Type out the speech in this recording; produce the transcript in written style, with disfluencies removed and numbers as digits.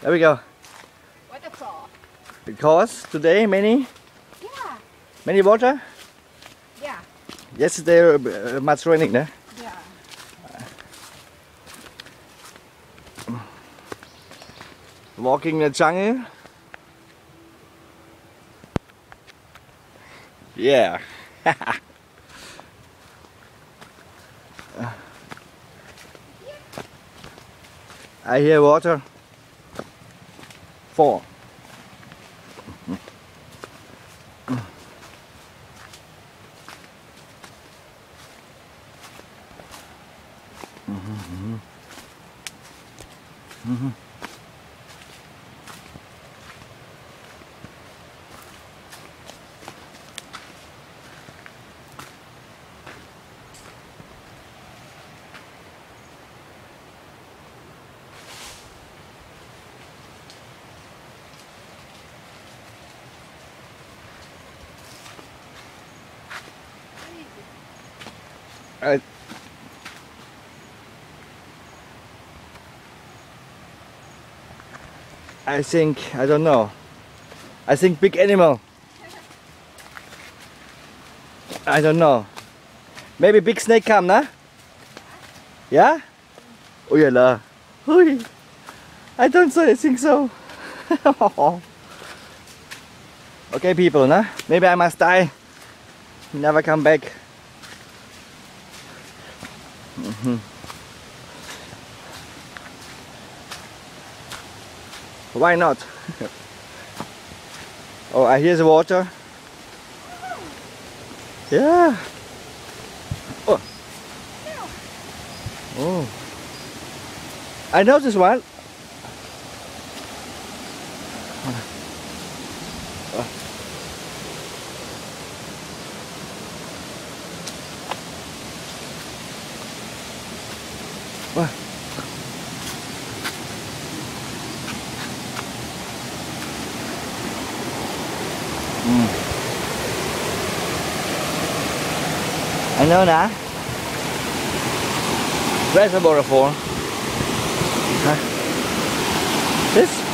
There we go. Waterfall. Because today many water. Yeah. Yesterday much raining, no? Yeah. Walking in the jungle. Yeah. I hear water. 4. I think, I don't know. I think big animal. I don't know. Maybe big snake come, nah? Yeah? Oh yeah, la. I don't think so. Okay, people, nah? Maybe I must die. Never come back. Why not? Oh, I hear the water. Yeah. Oh. Oh. I know this one. What? I know now. Where's the waterfall? Huh? This?